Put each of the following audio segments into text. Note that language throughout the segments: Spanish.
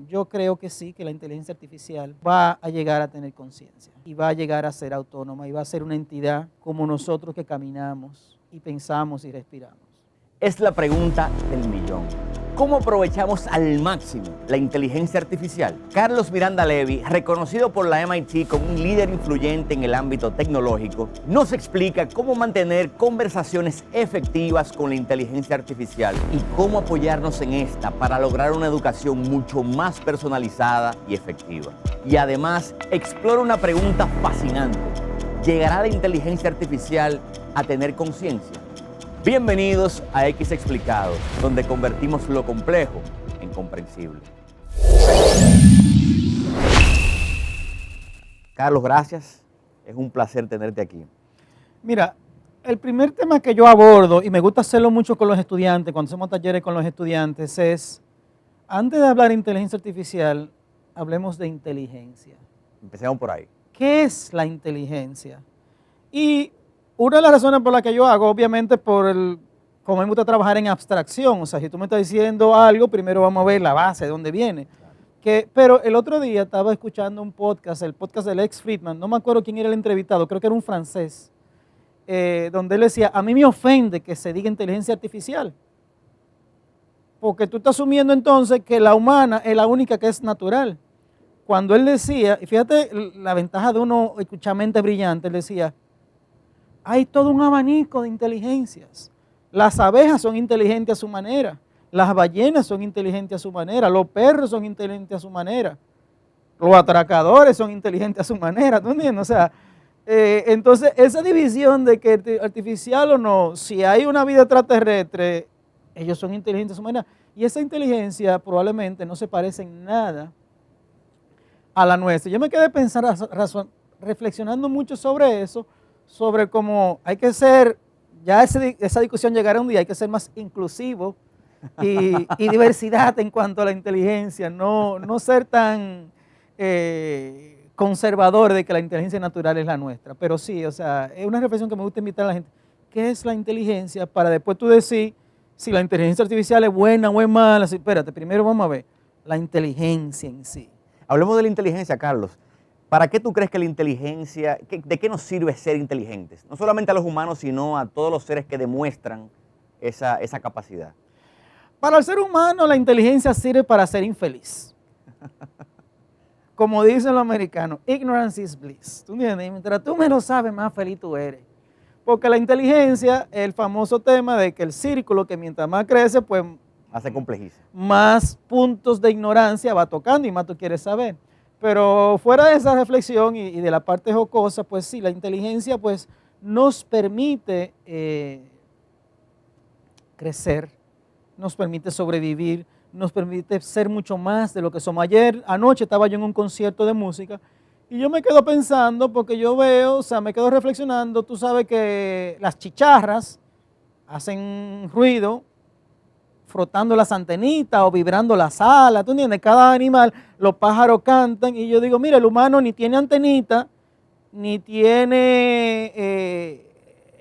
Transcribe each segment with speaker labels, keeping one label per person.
Speaker 1: yo creo que sí, que la inteligencia artificial va a llegar a tener conciencia y va a llegar a ser autónoma y va a ser una entidad como nosotros que caminamos y pensamos y respiramos.
Speaker 2: Es la pregunta del millón. ¿Cómo aprovechamos al máximo la inteligencia artificial? Carlos Miranda Levy, reconocido por la MIT como un líder influyente en el ámbito tecnológico, nos explica cómo mantener conversaciones efectivas con la inteligencia artificial y cómo apoyarnos en esta para lograr una educación mucho más personalizada y efectiva. Y además, explora una pregunta fascinante. ¿Llegará la inteligencia artificial a tener conciencia? Bienvenidos a X Explicado, donde convertimos lo complejo en comprensible. Carlos, gracias. Es un placer tenerte aquí.
Speaker 1: Mira, el primer tema que yo abordo, y me gusta hacerlo mucho con los estudiantes, cuando hacemos talleres con los estudiantes, es, antes de hablar de inteligencia artificial, hablemos de inteligencia.
Speaker 2: Empecemos por ahí.
Speaker 1: ¿Qué es la inteligencia? Y una de las razones por las que yo hago, obviamente, como a mí me gusta trabajar en abstracción, o sea, si tú me estás diciendo algo, primero vamos a ver la base, de dónde viene. Pero el otro día estaba escuchando un podcast, el podcast de Lex Fridman, no me acuerdo quién era el entrevistado, creo que era un francés, donde él decía, a mí me ofende que se diga inteligencia artificial, porque tú estás asumiendo entonces que la humana es la única que es natural. Cuando él decía, y fíjate la ventaja de uno escuchar mente brillante, él decía, hay todo un abanico de inteligencias. Las abejas son inteligentes a su manera, las ballenas son inteligentes a su manera, los perros son inteligentes a su manera, los atracadores son inteligentes a su manera, ¿tú entiendes? O sea, entonces esa división de que artificial o no, si hay una vida extraterrestre, ellos son inteligentes a su manera. Y esa inteligencia probablemente no se parece en nada a la nuestra. Yo me quedé pensando, reflexionando mucho sobre eso, sobre cómo hay que ser, ya esa discusión llegará un día, hay que ser más inclusivo y diversidad en cuanto a la inteligencia, no ser tan conservador de que la inteligencia natural es la nuestra. Pero sí, o sea, es una reflexión que me gusta invitar a la gente. ¿Qué es la inteligencia? Para después tú decir si la inteligencia artificial es buena o es mala. Así, espérate, primero vamos a ver la inteligencia en sí.
Speaker 2: Hablemos de la inteligencia, Carlos. ¿Para qué tú crees que la inteligencia, de qué nos sirve ser inteligentes? No solamente a los humanos, sino a todos los seres que demuestran esa capacidad.
Speaker 1: Para el ser humano la inteligencia sirve para ser infeliz. Como dicen los americanos, ignorance is bliss. ¿Tú entiendes? Mientras tú menos sabes, más feliz tú eres. Porque la inteligencia es el famoso tema de que el círculo, que mientras más crece, pues
Speaker 2: Hace complejísimo.
Speaker 1: más puntos de ignorancia va tocando y más tú quieres saber. Pero fuera de esa reflexión y de la parte jocosa, pues sí, la inteligencia pues nos permite crecer, nos permite sobrevivir, nos permite ser mucho más de lo que somos. Anoche estaba yo en un concierto de música y yo me quedo pensando porque yo veo, o sea, me quedo reflexionando, tú sabes que las chicharras hacen ruido frotando las antenitas o vibrando las alas, ¿tú entiendes? Cada animal, los pájaros cantan y yo digo, mira, el humano ni tiene antenita, ni tiene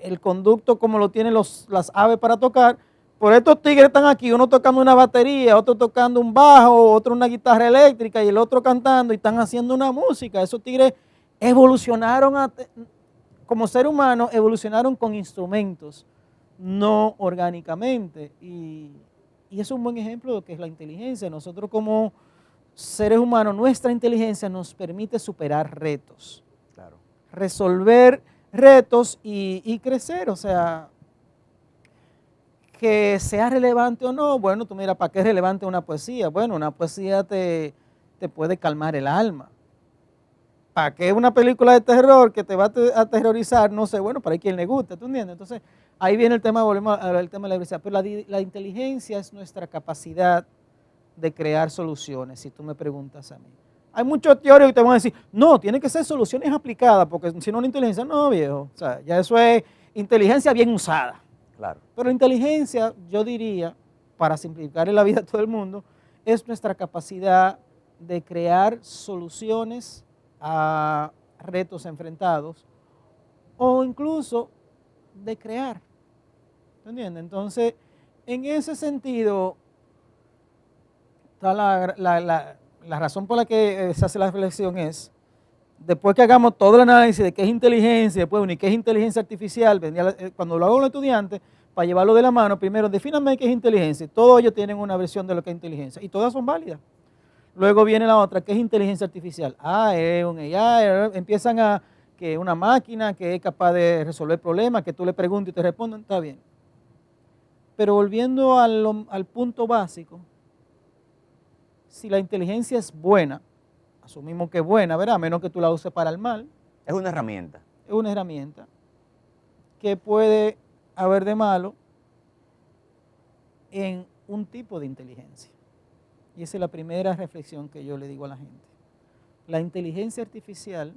Speaker 1: el conducto como lo tienen las aves para tocar. Por estos tigres están aquí, uno tocando una batería, otro tocando un bajo, otro una guitarra eléctrica y el otro cantando y están haciendo una música. Esos tigres evolucionaron, como ser humano, evolucionaron con instrumentos, no orgánicamente. Y es un buen ejemplo de lo que es la inteligencia. Nosotros como seres humanos, nuestra inteligencia nos permite superar retos,
Speaker 2: Claro.
Speaker 1: resolver retos y crecer, o sea, que sea relevante o no. Bueno, tú mira, ¿para qué es relevante una poesía? Bueno, una poesía te puede calmar el alma. ¿Para qué una película de terror que te va a aterrorizar? No sé, bueno, para quien le guste, ¿tú entiendes? Entonces, ahí viene el tema, volvemos al tema de la diversidad. Pero la inteligencia es nuestra capacidad de crear soluciones, si tú me preguntas a mí. Hay muchos teóricos que te van a decir, no, tienen que ser soluciones aplicadas, porque si no la inteligencia, no, viejo. O sea, ya eso es inteligencia bien usada.
Speaker 2: Claro.
Speaker 1: Pero inteligencia, yo diría, para simplificar la vida a todo el mundo, es nuestra capacidad de crear soluciones a retos enfrentados o incluso de crear. ¿Entiendes? Entonces, en ese sentido, está la la razón por la que se hace la reflexión es, después que hagamos todo el análisis de qué es inteligencia, después ni qué es inteligencia artificial, cuando lo hago a los estudiantes, para llevarlo de la mano, primero defíname qué es inteligencia. Todos ellos tienen una versión de lo que es inteligencia y todas son válidas. Luego viene la otra, ¿qué es inteligencia artificial? Es un AI, empiezan a que una máquina que es capaz de resolver problemas, que tú le preguntas y te responden, está bien. Pero volviendo al punto básico, si la inteligencia es buena, asumimos que es buena, ¿verdad? A menos que tú la uses para el mal.
Speaker 2: Es una herramienta.
Speaker 1: Es una herramienta. ¿Qué puede haber de malo en un tipo de inteligencia? Y esa es la primera reflexión que yo le digo a la gente. La inteligencia artificial,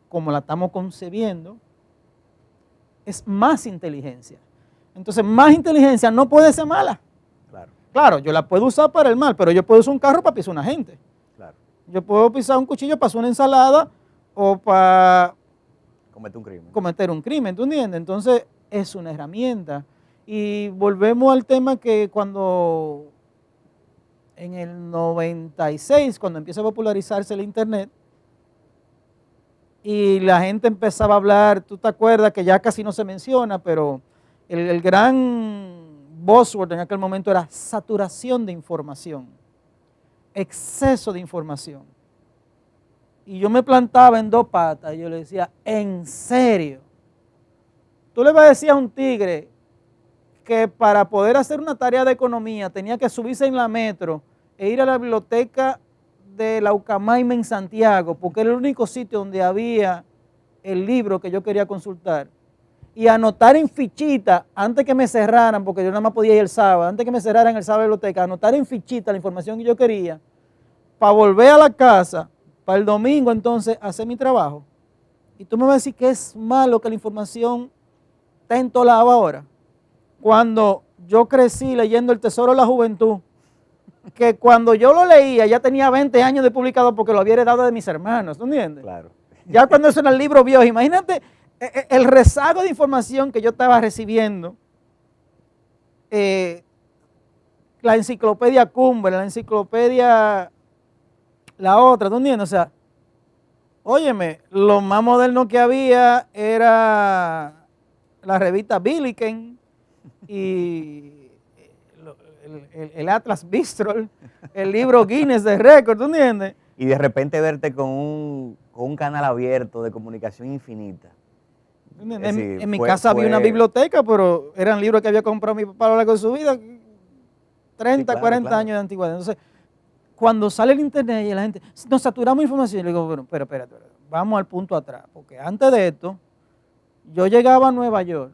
Speaker 1: como la estamos concebiendo, es más inteligencia. Entonces, más inteligencia no puede ser mala.
Speaker 2: Claro.
Speaker 1: Claro, yo la puedo usar para el mal, pero yo puedo usar un carro para pisar una gente.
Speaker 2: Claro.
Speaker 1: Yo puedo pisar un cuchillo para hacer una ensalada o para cometer un crimen, ¿tú entiendes? Entonces, es una herramienta. Y volvemos al tema que cuando en el 96, cuando empieza a popularizarse el internet, y la gente empezaba a hablar, tú te acuerdas que ya casi no se menciona, pero el gran buzzword en aquel momento era saturación de información, exceso de información. Y yo me plantaba en dos patas y yo le decía, ¿en serio? Tú le vas a decir a un tigre que para poder hacer una tarea de economía tenía que subirse en la metro e ir a la biblioteca de la Ucamaima en Santiago, porque era el único sitio donde había el libro que yo quería consultar, y anotar en fichita, antes que me cerraran, porque yo nada más podía ir el sábado, antes que me cerraran el sábado de la biblioteca, anotar en fichita la información que yo quería, para volver a la casa, para el domingo entonces hacer mi trabajo. Y tú me vas a decir que es malo que la información esté en todo lado ahora, cuando yo crecí leyendo El Tesoro de la Juventud, que cuando yo lo leía ya tenía 20 años de publicado porque lo había heredado de mis hermanos, ¿tú entiendes?
Speaker 2: Claro.
Speaker 1: Ya cuando eso era el libro viejo, imagínate el rezago de información que yo estaba recibiendo, la enciclopedia Cumber, la enciclopedia, la otra, ¿tú entiendes? O sea, óyeme, lo más moderno que había era la revista Billiken y el Atlas Bistro, el libro Guinness de récord, ¿tú entiendes?
Speaker 2: Y de repente verte con un canal abierto de comunicación infinita.
Speaker 1: En mi casa había una biblioteca, pero eran libros que había comprado mi papá a lo largo de su vida, 30, sí, claro, 40 claro. años de antigüedad. Entonces, cuando sale el internet y la gente, nos saturamos de información, yo le digo, bueno, pero espérate, vamos al punto atrás, porque antes de esto, yo llegaba a Nueva York,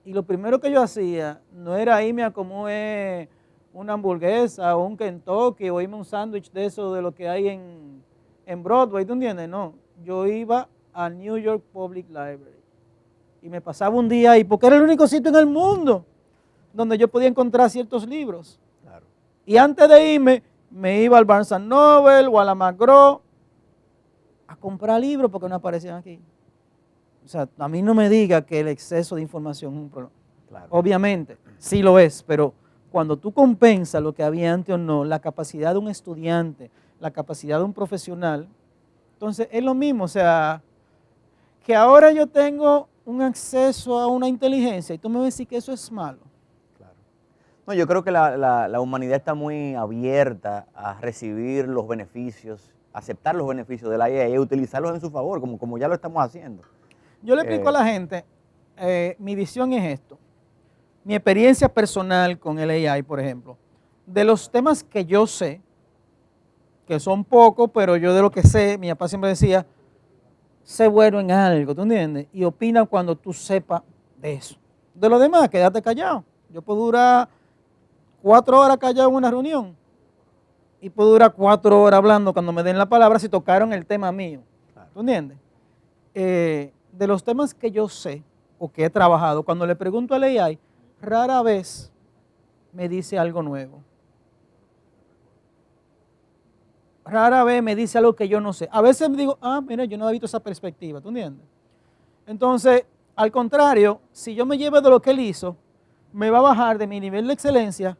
Speaker 1: y lo primero que yo hacía no era irme a comer una hamburguesa o un Kentucky o irme a un sándwich de eso de lo que hay en Broadway, ¿tú entiendes? No, yo iba a New York Public Library y me pasaba un día ahí porque era el único sitio en el mundo donde yo podía encontrar ciertos libros. Claro. Y antes de irme, me iba al Barnes & Noble o a la McGraw a comprar libros porque no aparecían aquí. O sea, a mí no me diga que el exceso de información es un problema. Claro. Obviamente, sí lo es, pero cuando tú compensas lo que había antes o no, la capacidad de un estudiante, la capacidad de un profesional, entonces es lo mismo, o sea, que ahora yo tengo un acceso a una inteligencia y tú me vas a decir que eso es malo.
Speaker 2: Claro. No, yo creo que la humanidad está muy abierta a recibir los beneficios, aceptar los beneficios de la IA y utilizarlos en su favor, como ya lo estamos haciendo.
Speaker 1: Yo le explico a la gente, mi visión es esto, mi experiencia personal con el AI, por ejemplo, de los temas que yo sé, que son pocos, pero yo de lo que sé, mi papá siempre decía, sé bueno en algo, ¿tú entiendes? Y opina cuando tú sepas de eso. De lo demás, quédate callado. Yo puedo durar 4 horas callado en una reunión y puedo durar 4 horas hablando cuando me den la palabra si tocaron el tema mío, ¿tú entiendes? De los temas que yo sé o que he trabajado, cuando le pregunto al AI, rara vez me dice algo nuevo. Rara vez me dice algo que yo no sé. A veces me digo, mira, yo no he visto esa perspectiva, ¿tú entiendes? Entonces, al contrario, si yo me llevo de lo que él hizo, me va a bajar de mi nivel de excelencia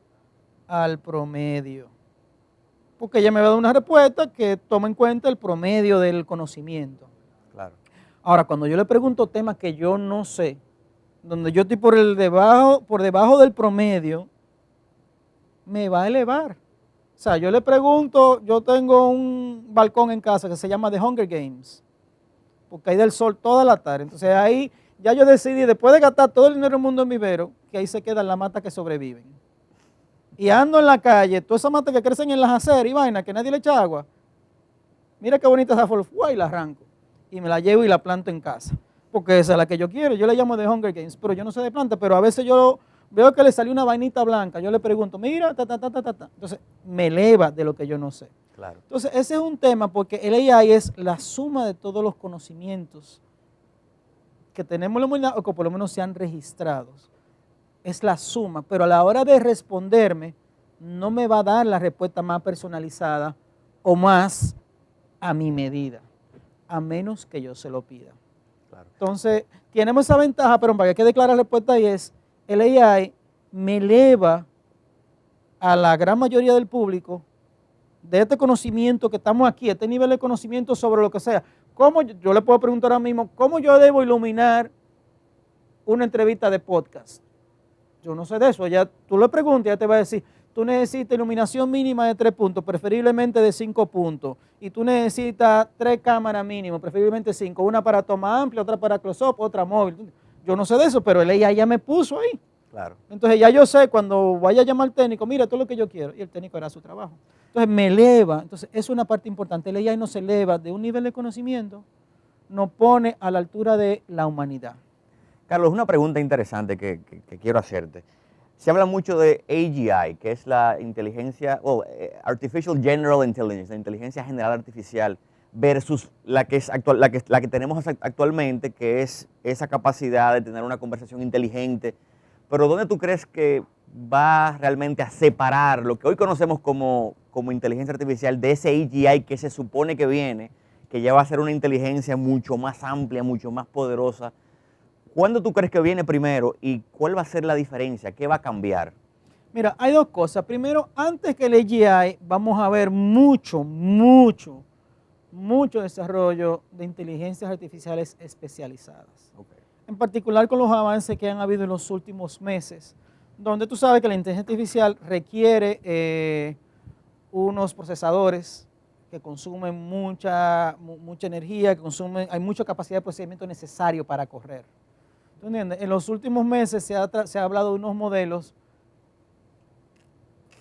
Speaker 1: al promedio. porque ella me va a dar una respuesta que toma en cuenta el promedio del conocimiento.
Speaker 2: Claro.
Speaker 1: Ahora, cuando yo le pregunto temas que yo no sé, donde yo estoy por debajo del promedio, me va a elevar. O sea, yo le pregunto, yo tengo un balcón en casa que se llama The Hunger Games, porque hay del sol toda la tarde. Entonces ahí ya yo decidí, después de gastar todo el dinero del mundo en vivero, que ahí se quedan las matas que sobreviven. Y ando en la calle, todas esas matas que crecen en las aceras y vainas, que nadie le echa agua. Mira qué bonita esa flor, y la arranco. Y me la llevo y la planto en casa. Porque esa es la que yo quiero. Yo le llamo The Hunger Games, pero yo no sé de planta. Pero a veces yo veo que le salió una vainita blanca. Yo le pregunto, mira, Entonces me eleva de lo que yo no sé.
Speaker 2: Claro.
Speaker 1: Entonces ese es un tema porque el AI es la suma de todos los conocimientos que tenemos en la humanidad o que por lo menos sean registrados. Es la suma, pero a la hora de responderme no me va a dar la respuesta más personalizada o más a mi medida, a menos que yo se lo pida.
Speaker 2: Claro.
Speaker 1: Entonces, tenemos esa ventaja, pero para que quede clara la respuesta ahí es, el AI me eleva a la gran mayoría del público de este conocimiento que estamos aquí, este nivel de conocimiento sobre lo que sea. ¿Cómo yo le puedo preguntar ahora mismo, cómo yo debo iluminar una entrevista de podcast? Yo no sé de eso, ya tú le preguntas, ya te va a decir, tú necesitas iluminación mínima de 3 puntos, preferiblemente de 5 puntos, y tú necesitas 3 cámaras mínimas, preferiblemente 5, una para toma amplia, otra para close-up, otra móvil. Yo no sé de eso, pero el AI ya me puso ahí.
Speaker 2: Claro.
Speaker 1: Entonces ya yo sé, cuando vaya a llamar al técnico, mira, esto es lo que yo quiero, y el técnico hará su trabajo. Entonces me eleva, entonces es una parte importante, el AI nos eleva de un nivel de conocimiento, nos pone a la altura de la humanidad.
Speaker 2: Carlos, una pregunta interesante que quiero hacerte. Se habla mucho de AGI, que es la inteligencia, Artificial General Intelligence, la inteligencia general artificial, versus la que tenemos actualmente, que es esa capacidad de tener una conversación inteligente. Pero ¿dónde tú crees que va realmente a separar lo que hoy conocemos como inteligencia artificial de ese AGI que se supone que viene, que ya va a ser una inteligencia mucho más amplia, mucho más poderosa? ¿Cuándo tú crees que viene primero y cuál va a ser la diferencia? ¿Qué va a cambiar?
Speaker 1: Mira, hay dos cosas. Primero, antes que el AGI, vamos a ver mucho desarrollo de inteligencias artificiales especializadas.
Speaker 2: Okay.
Speaker 1: En particular con los avances que han habido en los últimos meses, donde tú sabes que la inteligencia artificial requiere unos procesadores que consumen mucha energía, hay mucha capacidad de procesamiento necesario para correr. ¿Tú entiendes? En los últimos meses se ha hablado de unos modelos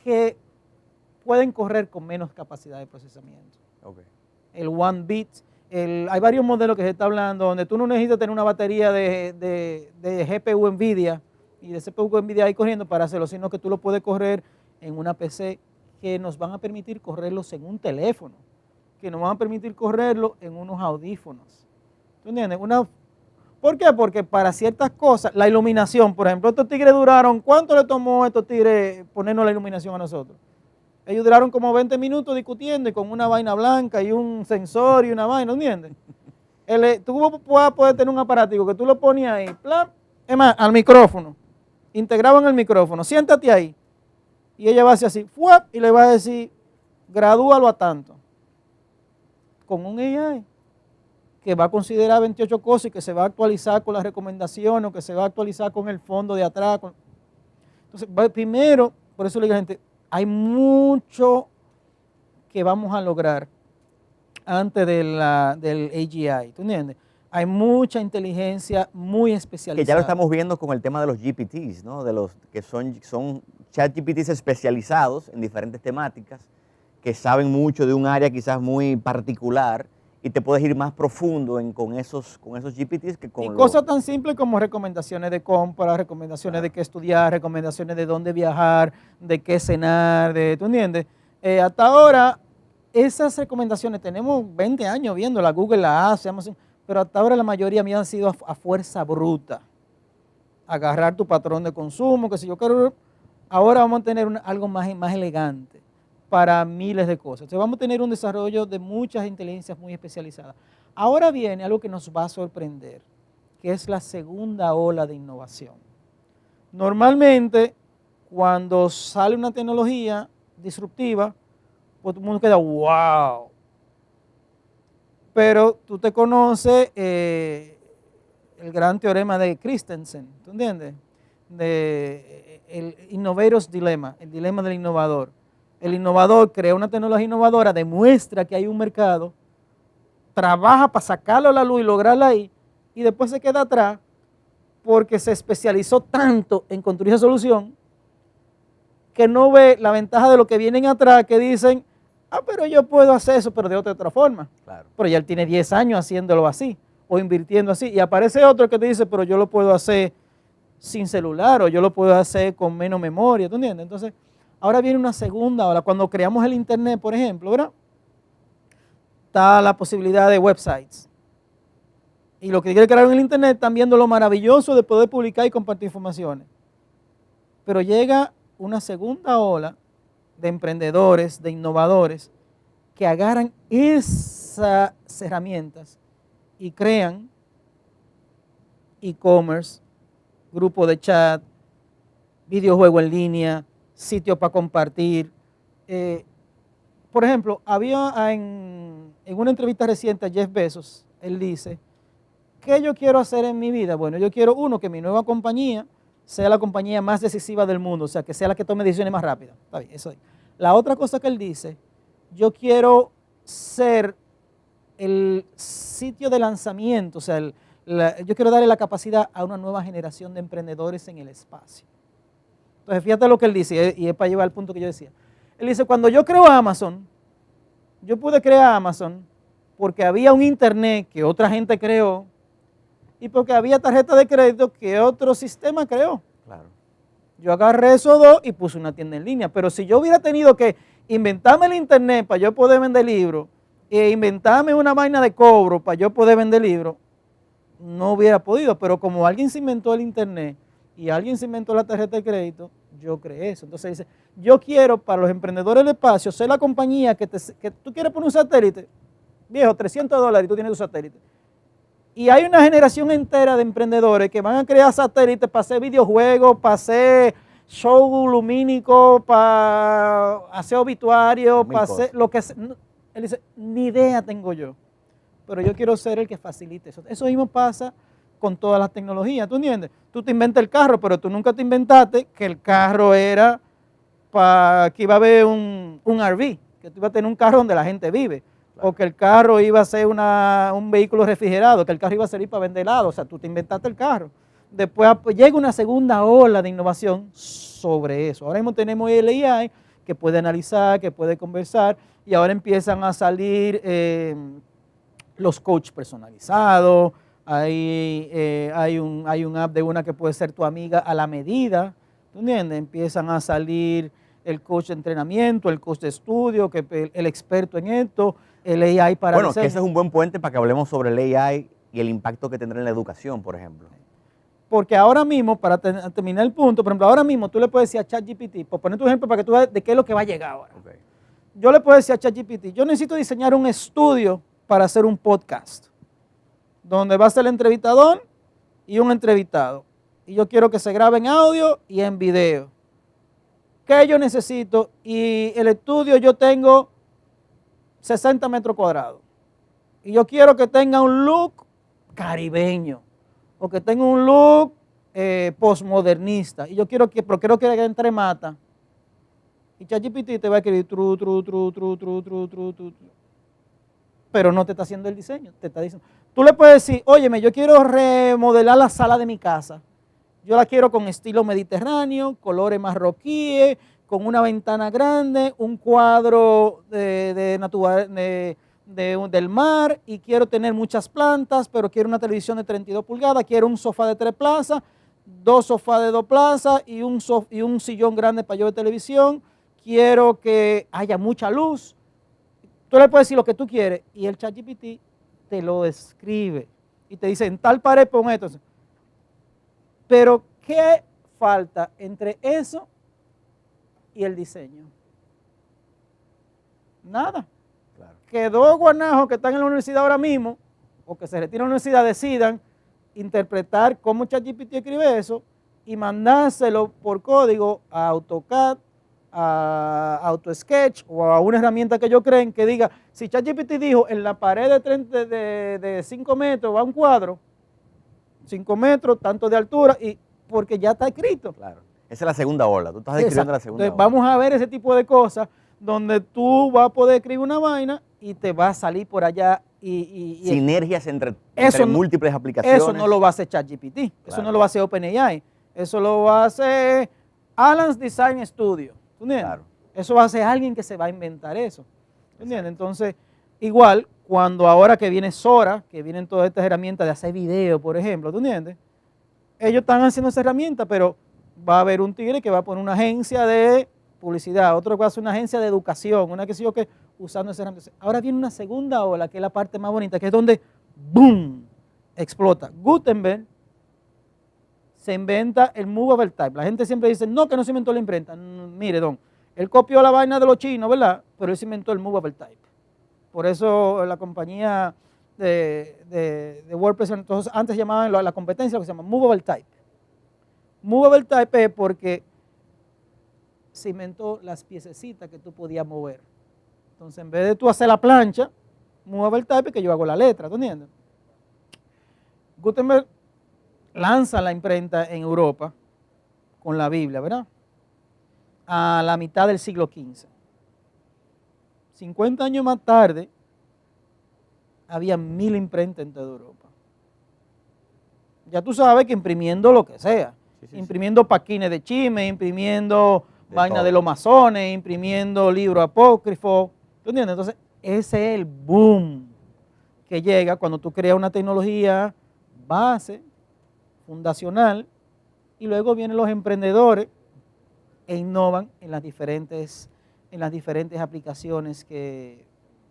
Speaker 1: que pueden correr con menos capacidad de procesamiento.
Speaker 2: Okay.
Speaker 1: El 1-bit, hay varios modelos que se está hablando donde tú no necesitas tener una batería de GPU NVIDIA y de CPU NVIDIA ahí corriendo para hacerlo, sino que tú lo puedes correr en una PC que nos van a permitir correrlos en un teléfono, que nos van a permitir correrlo en unos audífonos. ¿Tú entiendes? ¿Por qué? Porque para ciertas cosas, la iluminación, por ejemplo, estos tigres duraron, ¿cuánto le tomó a estos tigres ponernos la iluminación a nosotros? Ellos duraron como 20 minutos discutiendo y con una vaina blanca y un sensor y una vaina, ¿entiendes? Tú vas a poder tener un aparatico que tú lo ponías ahí, plan, es más, al micrófono, integraban el micrófono, siéntate ahí. Y ella va a hacer así, ¡fuap! Y le va a decir, gradúalo a tanto. Con un AI que va a considerar 28 cosas y que se va a actualizar con las recomendaciones o que se va a actualizar con el fondo de atrás. Entonces, primero, por eso le digo a la gente, hay mucho que vamos a lograr antes del AGI, ¿tú entiendes? Hay mucha inteligencia muy especializada.
Speaker 2: Que ya lo estamos viendo con el tema de los GPTs, ¿no? De los que son ChatGPTs especializados en diferentes temáticas, que saben mucho de un área quizás muy particular y te puedes ir más profundo con esos GPTs que con
Speaker 1: cosas tan simples como recomendaciones de compra, recomendaciones de qué estudiar, recomendaciones de dónde viajar, de qué cenar, ¿tú entiendes? Hasta ahora, esas recomendaciones, tenemos 20 años viéndolas, Google la hace, Amazon, pero hasta ahora la mayoría me han sido a fuerza bruta. Agarrar tu patrón de consumo, que si yo quiero, ahora vamos a tener algo más elegante para miles de cosas. Entonces vamos a tener un desarrollo de muchas inteligencias muy especializadas. Ahora viene algo que nos va a sorprender, que es la segunda ola de innovación. Normalmente, cuando sale una tecnología disruptiva, pues todo el mundo queda, wow. Pero tú te conoces el gran teorema de Christensen, ¿tú entiendes? El Innovator's Dilemma, el dilema del innovador. El innovador crea una tecnología innovadora, demuestra que hay un mercado, trabaja para sacarlo a la luz y lograrla ahí, y después se queda atrás porque se especializó tanto en construir esa solución que no ve la ventaja de lo que vienen atrás, que dicen, pero yo puedo hacer eso, pero de otra forma.
Speaker 2: Claro.
Speaker 1: Pero ya él tiene 10 años haciéndolo así, o invirtiendo así, y aparece otro que te dice, pero yo lo puedo hacer sin celular, o yo lo puedo hacer con menos memoria, ¿tú entiendes? Entonces, ahora viene una segunda ola. Cuando creamos el internet, por ejemplo, ¿verdad? Está la posibilidad de websites. Y los que quieren crear en el internet están viendo lo maravilloso de poder publicar y compartir informaciones. Pero llega una segunda ola de emprendedores, de innovadores, que agarran esas herramientas y crean e-commerce, grupo de chat, videojuego en línea, sitio para compartir. Por ejemplo, había en una entrevista reciente a Jeff Bezos, él dice, ¿qué yo quiero hacer en mi vida? Bueno, yo quiero, uno, que mi nueva compañía sea la compañía más decisiva del mundo, o sea, que sea la que tome decisiones más rápidas. Está bien, eso. La otra cosa que él dice, yo quiero ser el sitio de lanzamiento, o sea, yo quiero darle la capacidad a una nueva generación de emprendedores en el espacio. Entonces, fíjate lo que él dice, y es para llevar al punto que yo decía. Él dice, cuando yo creo Amazon, yo pude crear Amazon porque había un internet que otra gente creó y porque había tarjeta de crédito que otro sistema creó.
Speaker 2: Claro.
Speaker 1: Yo agarré esos dos y puse una tienda en línea. Pero si yo hubiera tenido que inventarme el internet para yo poder vender libros e inventarme una vaina de cobro para yo poder vender libros, no hubiera podido. Pero como alguien se inventó el internet y alguien se inventó la tarjeta de crédito, yo creé eso. Entonces dice, yo quiero para los emprendedores del espacio ser la compañía que tú quieres poner un satélite, viejo, $300 y tú tienes tu satélite. Y hay una generación entera de emprendedores que van a crear satélites para hacer videojuegos, para hacer show lumínico, para hacer obituarios, para hacer lo que sea. Él dice, ni idea tengo yo, pero yo quiero ser el que facilite eso. Eso mismo pasa con todas las tecnologías, ¿tú entiendes? Tú te inventas el carro, pero tú nunca te inventaste que el carro era para que iba a haber un RV, que tú ibas a tener un carro donde la gente vive. O que el carro iba a ser un vehículo refrigerado, que el carro iba a servir para vender helado, o sea, tú te inventaste el carro. Después llega una segunda ola de innovación sobre eso. Ahora mismo tenemos el AI que puede analizar, que puede conversar, y ahora empiezan a salir los coaches personalizados, hay un app de una que puede ser tu amiga a la medida, ¿tú entiendes? Empiezan a salir el coach de entrenamiento, el coach de estudio, el experto en esto, el AI para
Speaker 2: Bueno,
Speaker 1: diseño.
Speaker 2: que ese es un buen puente para que hablemos sobre el AI y el impacto que tendrá en la educación, por ejemplo.
Speaker 1: Porque ahora mismo, para terminar el punto, por ejemplo, ahora mismo tú le puedes decir a ChatGPT, por poner tu ejemplo para que tú veas de qué es lo que va a llegar ahora.
Speaker 2: Okay.
Speaker 1: Yo le puedo decir a ChatGPT, yo necesito diseñar un estudio para hacer un podcast, donde va a ser el entrevistador y un entrevistado. Y yo quiero que se grabe en audio y en video. ¿Qué yo necesito? Y el estudio yo tengo 60 metros cuadrados. Y yo quiero que tenga un look caribeño. O que tenga un look postmodernista. Y yo quiero que, pero quiero que entre mata. Y ChatGPT te va a escribir tru. Pero no te está haciendo el diseño. Te está diciendo. Tú le puedes decir, óyeme, yo quiero remodelar la sala de mi casa. Yo la quiero con estilo mediterráneo, colores marroquíes, con una ventana grande, un cuadro del mar, y quiero tener muchas plantas, pero quiero una televisión de 32 pulgadas, quiero un sofá de 3 plazas, 2 sofás de 2 plazas y un sillón grande para yo de televisión, quiero que haya mucha luz. Tú le puedes decir lo que tú quieres y el ChatGPT te lo escribe y te dice, en tal pared pon esto. Pero, ¿qué falta entre eso y el diseño? Nada.
Speaker 2: Claro.
Speaker 1: Que dos guanajos que están en la universidad ahora mismo, o que se retiran de la universidad, decidan interpretar cómo ChatGPT escribe eso y mandárselo por código a AutoCAD a AutoSketch o a una herramienta que ellos creen que diga, si ChatGPT dijo en la pared de 5 metros va un cuadro, 5 metros, tanto de altura, y porque ya está escrito.
Speaker 2: Claro. Esa es la segunda ola. Tú estás describiendo la segunda
Speaker 1: Entonces,
Speaker 2: ola.
Speaker 1: vamos a ver ese tipo de cosas donde tú vas a poder escribir una vaina y te va a salir por allá y
Speaker 2: Sinergias entre
Speaker 1: eso no-
Speaker 2: múltiples aplicaciones.
Speaker 1: eso no lo va a hacer ChatGPT, eso
Speaker 2: Claro.
Speaker 1: no lo va a hacer OpenAI, eso lo va a hacer Alan's Design Studio, ¿tú entiendes?
Speaker 2: Claro.
Speaker 1: Eso va a ser alguien que se va a inventar eso, ¿tú entiendes? Entonces, igual, cuando ahora que viene Sora, que vienen todas estas herramientas de hacer video, por ejemplo, ¿tú entiendes? Ellos están haciendo esa herramienta, pero va a haber un tigre que va a poner una agencia de publicidad, otro que va a hacer una agencia de educación, una que sé yo que usando esa herramienta. Ahora viene una segunda ola, que es la parte más bonita, que es donde ¡boom! Explota. Gutenberg se inventa el movable type. La gente siempre dice, no, que no se inventó la imprenta. Mire, don, él copió la vaina de los chinos, ¿verdad? Pero él se inventó el movable type. Por eso la compañía de WordPress, entonces antes llamaban la competencia lo que se llama movable type. Movable type es porque se inventó las piececitas que tú podías mover. Entonces, en vez de tú hacer la plancha, movable type, que yo hago la letra, ¿tú entiendes? Gutenberg lanza la imprenta en Europa con la Biblia, ¿verdad? A la mitad del siglo XV. 50 años más tarde, había 1000 imprentas en toda Europa. Ya tú sabes que imprimiendo lo que sea, imprimiendo paquines de chisme, imprimiendo vaina de los masones, imprimiendo libros apócrifos, ¿tú entiendes? Entonces, ese es el boom que llega cuando tú creas una tecnología base, fundacional, y luego vienen los emprendedores e innovan en las diferentes aplicaciones que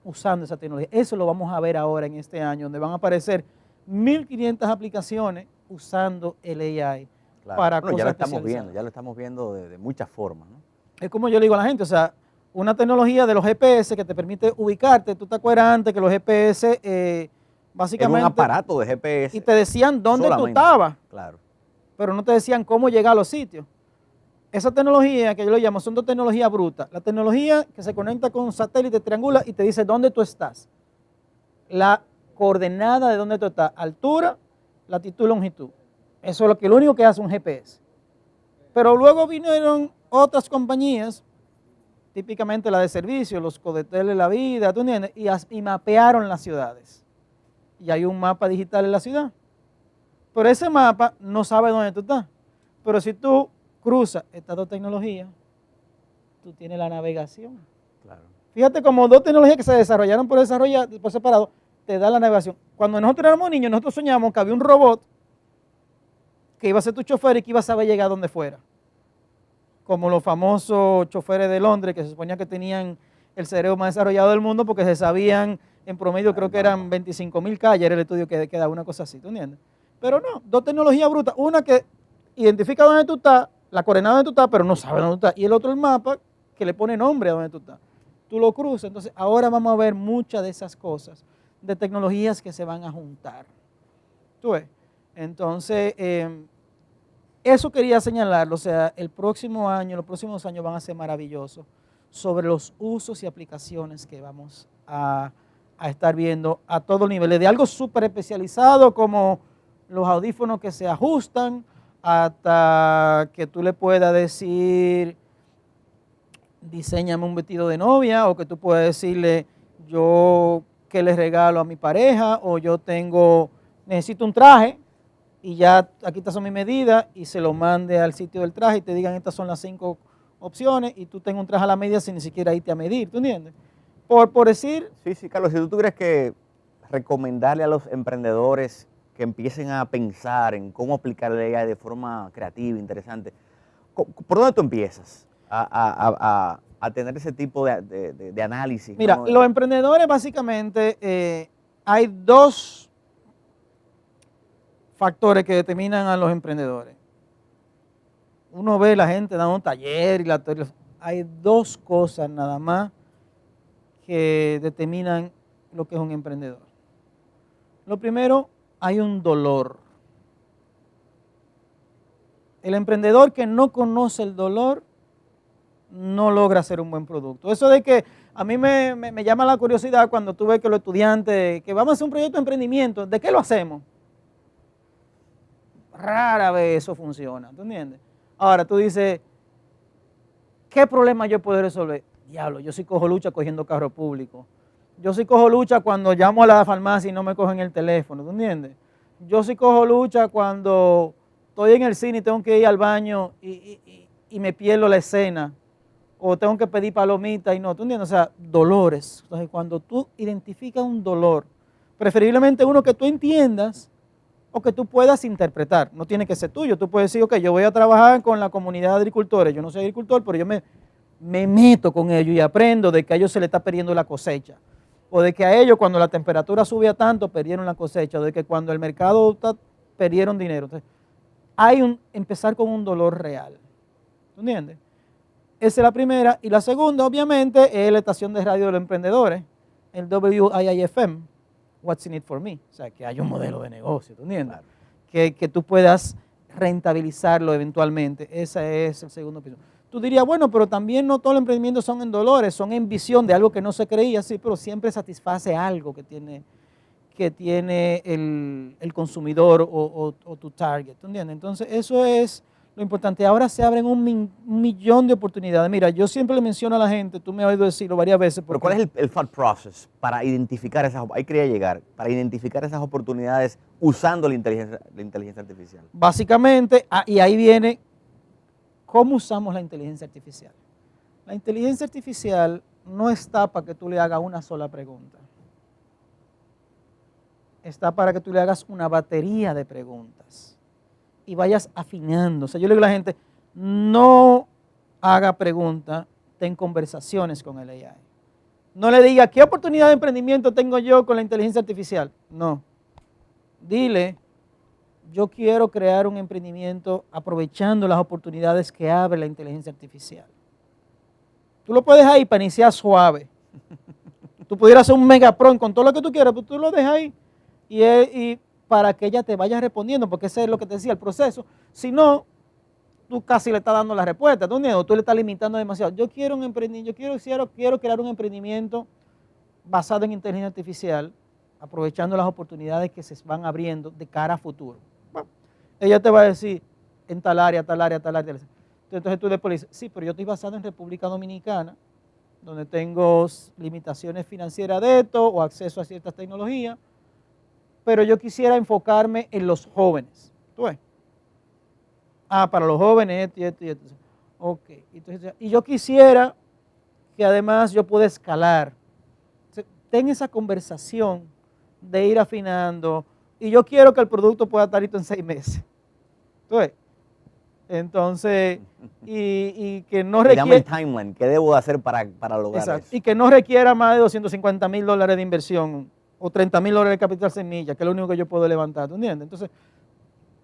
Speaker 1: usando esa tecnología. Eso lo vamos a ver ahora en este año, donde van a aparecer 1500 aplicaciones usando el AI.
Speaker 2: Claro.
Speaker 1: Para
Speaker 2: bueno,
Speaker 1: cosas
Speaker 2: ya lo estamos
Speaker 1: especializadas.
Speaker 2: viendo, ya lo estamos viendo de muchas formas, ¿no?
Speaker 1: Es como yo le digo a la gente, o sea, una tecnología de los GPS que te permite ubicarte. ¿Tú te acuerdas antes que los GPS básicamente
Speaker 2: Era un aparato de GPS.
Speaker 1: y te decían dónde tú
Speaker 2: solamente.
Speaker 1: estabas,
Speaker 2: Claro.
Speaker 1: pero no te decían cómo llegar a los sitios? Esa tecnología que yo le llamo son dos tecnologías brutas. La tecnología que se conecta con un satélite, triangula y te dice dónde tú estás. La coordenada de dónde tú estás, altura, latitud y longitud. Eso es lo único que hace un GPS. Pero luego vinieron otras compañías, típicamente la de servicio, los Codetel de la vida, ¿tú entiendes? Y mapearon las ciudades. Y hay un mapa digital en la ciudad. Pero ese mapa no sabe dónde tú estás. Pero si tú cruzas estas dos tecnologías, tú tienes la navegación.
Speaker 2: Claro.
Speaker 1: Fíjate como dos tecnologías que se desarrollaron por separado, te da la navegación. Cuando nosotros éramos niños, nosotros soñamos que había un robot que iba a ser tu chofer y que iba a saber llegar a donde fuera. Como los famosos choferes de Londres, que se suponía que tenían el cerebro más desarrollado del mundo porque se sabían en promedio, creo que eran 25.000 calles, era el estudio que daba una cosa así, ¿tú entiendes? Pero no, dos tecnologías brutas, una que identifica dónde tú estás, la coordenada donde tú estás, pero no sabe dónde tú estás, y el otro el mapa que le pone nombre a dónde tú estás. Tú lo cruzas, entonces ahora vamos a ver muchas de esas cosas, de tecnologías que se van a juntar. ¿Tú ves? Entonces, eso quería señalarlo, o sea, el próximo año, los próximos años van a ser maravillosos sobre los usos y aplicaciones que vamos a estar viendo a todos niveles, de algo súper especializado como los audífonos que se ajustan, hasta que tú le puedas decir, diséñame un vestido de novia, o que tú puedas decirle, yo qué le regalo a mi pareja, o yo necesito un traje, y ya aquí estas son mis medidas, y se lo mande al sitio del traje y te digan estas son las 5 opciones, y tú tengas un traje a la medida sin ni siquiera irte a medir, ¿tú entiendes? Por decir...
Speaker 2: Sí, Carlos, si tú tuvieras que recomendarle a los emprendedores que empiecen a pensar en cómo aplicar la AI de forma creativa, interesante, ¿por dónde tú empiezas a tener ese tipo de análisis?
Speaker 1: Mira,
Speaker 2: ¿no?
Speaker 1: los emprendedores básicamente, hay dos factores que determinan a los emprendedores. Uno ve la gente dando un taller y hay dos cosas nada más que determinan lo que es un emprendedor. Lo primero, hay un dolor. El emprendedor que no conoce el dolor no logra ser un buen producto. Eso de que a mí me llama la curiosidad cuando tú ves que los estudiantes, que vamos a hacer un proyecto de emprendimiento, ¿de qué lo hacemos? Rara vez eso funciona, ¿tú entiendes? Ahora tú dices, ¿qué problema yo puedo resolver? Diablo, yo sí cojo lucha cogiendo carro público. Yo sí cojo lucha cuando llamo a la farmacia y no me cogen el teléfono, ¿tú entiendes? Yo sí cojo lucha cuando estoy en el cine y tengo que ir al baño y me pierdo la escena. O tengo que pedir palomitas y no, ¿tú entiendes? O sea, dolores. Entonces, cuando tú identificas un dolor, preferiblemente uno que tú entiendas o que tú puedas interpretar, no tiene que ser tuyo. Tú puedes decir, ok, yo voy a trabajar con la comunidad de agricultores, yo no soy agricultor, pero yo me meto con ellos y aprendo de que a ellos se les está perdiendo la cosecha. O de que a ellos cuando la temperatura subía tanto, perdieron la cosecha. O de que cuando el mercado perdieron dinero. Entonces, empezar con un dolor real. ¿Tú entiendes? Esa es la primera. Y la segunda, obviamente, es la estación de radio de los emprendedores, el WIIFM, What's in it for me? O sea, que haya un modelo de negocio, ¿tú entiendes? Claro. Que tú puedas rentabilizarlo eventualmente. Ese es el segundo piso. Tú dirías, bueno, pero también no todos los emprendimientos son en dolores, son en visión de algo que no se creía, sí, pero siempre satisface algo que tiene el consumidor o tu target, ¿tú entiendes? Entonces, eso es lo importante. Ahora se abren un millón de oportunidades. Mira, yo siempre le menciono a la gente, tú me has oído decirlo varias veces.
Speaker 2: Pero ¿cuál es el thought process para identificar ahí quería llegar, para identificar esas oportunidades usando la inteligencia artificial?
Speaker 1: Básicamente, y ahí viene, ¿cómo usamos la inteligencia artificial? La inteligencia artificial no está para que tú le hagas una sola pregunta. Está para que tú le hagas una batería de preguntas y vayas afinando. O sea, yo le digo a la gente, no haga preguntas, ten conversaciones con el AI. No le diga, ¿qué oportunidad de emprendimiento tengo yo con la inteligencia artificial? No. Dile, yo quiero crear un emprendimiento aprovechando las oportunidades que abre la inteligencia artificial. Tú lo puedes ahí para iniciar suave. Tú pudieras hacer un megapron con todo lo que tú quieras, pero tú lo dejas ahí. Y para que ella te vaya respondiendo, porque ese es lo que te decía, el proceso. Si no, tú casi le estás dando la respuesta, tú le estás limitando demasiado. Yo quiero un emprendimiento, quiero crear un emprendimiento basado en inteligencia artificial, aprovechando las oportunidades que se van abriendo de cara a futuro. Bueno, ella te va a decir, en tal área, tal área, tal área. Entonces tú después le dices, sí, pero yo estoy basado en República Dominicana, donde tengo limitaciones financieras de esto o acceso a ciertas tecnologías, pero yo quisiera enfocarme en los jóvenes. ¿Tú ves? Para los jóvenes esto y esto y esto. Ok. Entonces, y yo quisiera que además yo pueda escalar. Ten esa conversación de ir afinando y yo quiero que el producto pueda estar listo en 6 meses. ¿Tú ves? Entonces, y que no requiera...
Speaker 2: Dame el timeline, ¿qué debo hacer para lograr
Speaker 1: exacto,
Speaker 2: eso?
Speaker 1: y que no requiera más de $250,000 de inversión o $30,000 de capital semilla, que es lo único que yo puedo levantar, ¿tú entiendes? Entonces,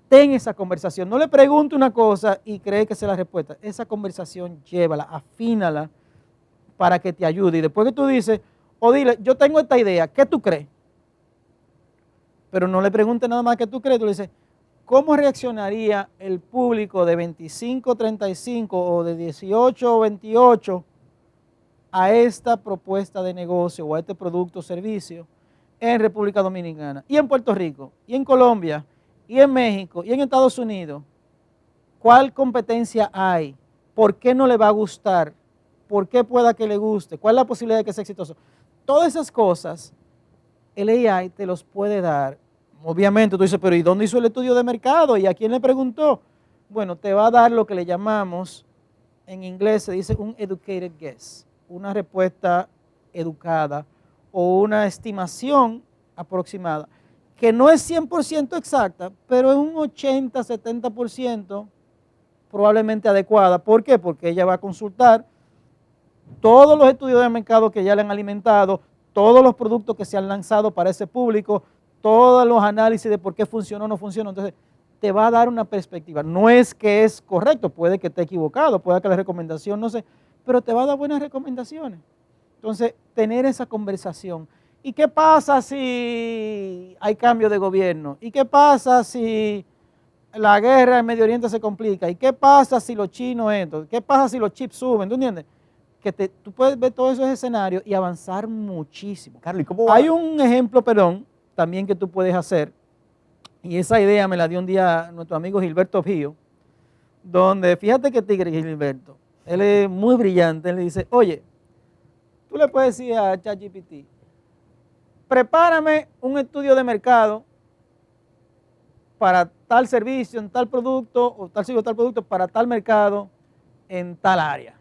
Speaker 1: ten esa conversación. No le pregunte una cosa y cree que esa es la respuesta. Esa conversación llévala, afínala para que te ayude. Y después que tú dices, o dile, yo tengo esta idea, ¿qué tú crees? Pero no le pregunte nada más qué tú crees, tú le dices, ¿cómo reaccionaría el público de 25, 35 o de 18 o 28 a esta propuesta de negocio o a este producto o servicio en República Dominicana y en Puerto Rico y en Colombia y en México y en Estados Unidos? ¿Cuál competencia hay? ¿Por qué no le va a gustar? ¿Por qué pueda que le guste? ¿Cuál es la posibilidad de que sea exitoso? Todas esas cosas el AI te los puede dar. Obviamente tú dices, pero ¿y dónde hizo el estudio de mercado? ¿Y a quién le preguntó? Bueno, te va a dar lo que le llamamos, en inglés se dice un educated guess, una respuesta educada o una estimación aproximada, que no es 100% exacta, pero es un 80, 70% probablemente adecuada. ¿Por qué? Porque ella va a consultar todos los estudios de mercado que ya le han alimentado, todos los productos que se han lanzado para ese público, todos los análisis de por qué funcionó o no funcionó. Entonces, te va a dar una perspectiva. No es que es correcto, puede que esté equivocado, puede que la recomendación no sé, pero te va a dar buenas recomendaciones. Entonces, tener esa conversación. ¿Y qué pasa si hay cambio de gobierno? ¿Y qué pasa si la guerra en Medio Oriente se complica. ¿Y qué pasa si los chinos esto? ¿Qué pasa si los chips suben? ¿Tú entiendes? Que tú puedes ver todos esos escenarios y avanzar muchísimo.
Speaker 2: Carlos, ¿y cómo va?
Speaker 1: Hay un ejemplo, perdón, también que tú puedes hacer, y esa idea me la dio un día nuestro amigo Gilberto Pío, donde, fíjate que tigre Gilberto, él es muy brillante, él le dice, oye, tú le puedes decir a ChatGPT, prepárame un estudio de mercado para tal servicio, en tal producto, o tal servicio, tal producto, para tal mercado, en tal área.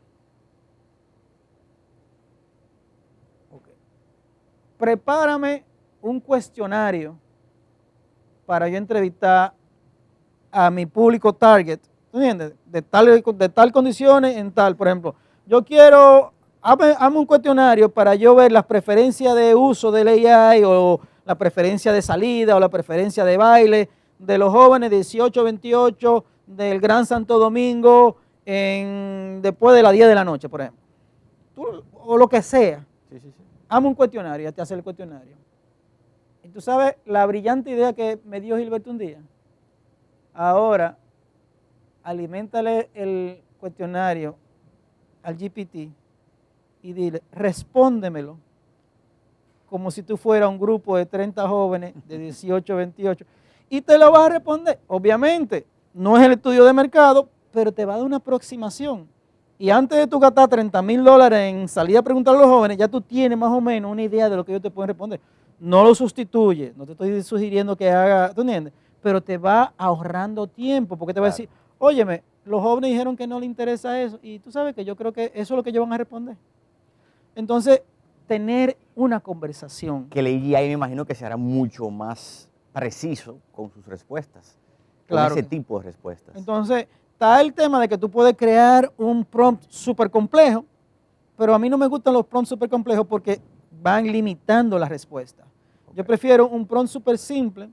Speaker 1: Okay. Prepárame un cuestionario para yo entrevistar a mi público target, ¿tú entiendes? De tal condiciones en tal, por ejemplo, yo quiero, hazme un cuestionario para yo ver las preferencias de uso del AI o la preferencia de salida o la preferencia de baile de los jóvenes 18-28 del Gran Santo Domingo después de las 10 de la noche, por ejemplo. O lo que sea.
Speaker 2: Sí.
Speaker 1: Hazme un cuestionario, ya te hace el cuestionario. Y tú sabes la brillante idea que me dio Gilberto un día. Ahora, aliméntale el cuestionario al GPT y dile, respóndemelo como si tú fueras un grupo de 30 jóvenes de 18 a 28 y te lo vas a responder. Obviamente, no es el estudio de mercado, pero te va a dar una aproximación. Y antes de tú gastar $30,000 en salir a preguntar a los jóvenes, ya tú tienes más o menos una idea de lo que ellos te pueden responder. No lo sustituye, no te estoy sugiriendo que haga, ¿tú entiendes? Pero te va ahorrando tiempo, porque te va a decir, óyeme, los jóvenes dijeron que no les interesa eso, y tú sabes que yo creo que eso es lo que ellos van a responder. Entonces, tener una conversación.
Speaker 2: Que el AGI me imagino que será mucho más preciso con sus respuestas,
Speaker 1: Claro.
Speaker 2: con ese tipo de respuestas.
Speaker 1: Entonces, está el tema de que tú puedes crear un prompt súper complejo, pero a mí no me gustan los prompts súper complejos porque van limitando la respuesta. Yo prefiero un prompt súper simple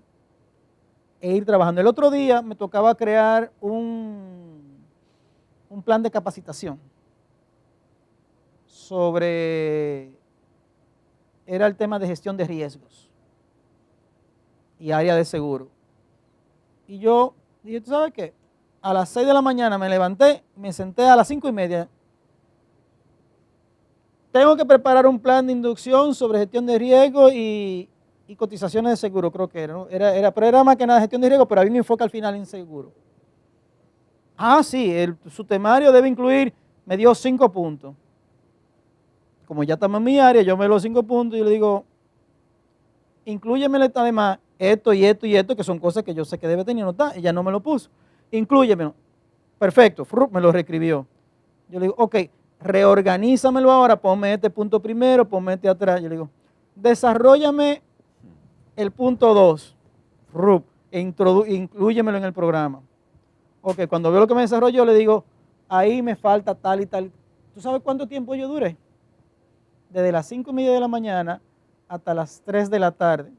Speaker 1: e ir trabajando. El otro día me tocaba crear un plan de capacitación era el tema de gestión de riesgos y área de seguro. Y yo dije, ¿tú sabes qué? A las 6 de la mañana me levanté, me senté a las 5:30. Tengo que preparar un plan de inducción sobre gestión de riesgo y cotizaciones de seguro, creo que era, ¿no? Pero era más que nada gestión de riesgo, pero había un enfoque al final en seguro. Ah, sí, su temario debe incluir, me dio 5 puntos. Como ya estamos en mi área, yo me los 5 puntos y le digo, inclúyemele además esto y esto y esto, que son cosas que yo sé que debe tener, no está, ella no me lo puso. Inclúyemelo. Perfecto, me lo reescribió. Yo le digo, ok, reorganízamelo ahora, ponme este punto primero, ponme este atrás. Yo le digo, desarróllame el punto 2, inclúyemelo en el programa. Ok, cuando veo lo que me desarrolló, le digo, ahí me falta tal y tal. ¿Tú sabes cuánto tiempo yo duré? Desde las 5:30 de la mañana hasta las 3 de la tarde,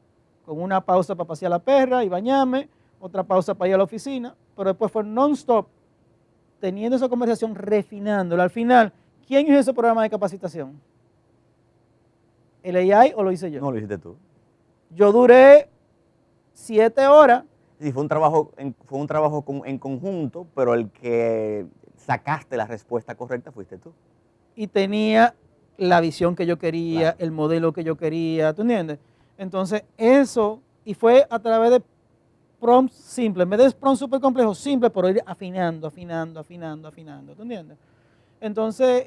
Speaker 1: con una pausa para pasear a la perra y bañarme, otra pausa para ir a la oficina, pero después fue non-stop, teniendo esa conversación, refinándola. Al final, ¿quién hizo ese programa de capacitación? ¿El AI o lo hice yo?
Speaker 2: No, lo hiciste tú.
Speaker 1: Yo duré 7 horas.
Speaker 2: Sí, fue un trabajo en conjunto, pero el que sacaste la respuesta correcta fuiste tú.
Speaker 1: Y tenía la visión que yo quería,
Speaker 2: Claro.
Speaker 1: el modelo que yo quería, ¿tú entiendes? Entonces, eso, y fue a través de prompts simples, en vez de prompts súper complejos, simples, pero ir afinando, ¿tú entiendes? Entonces,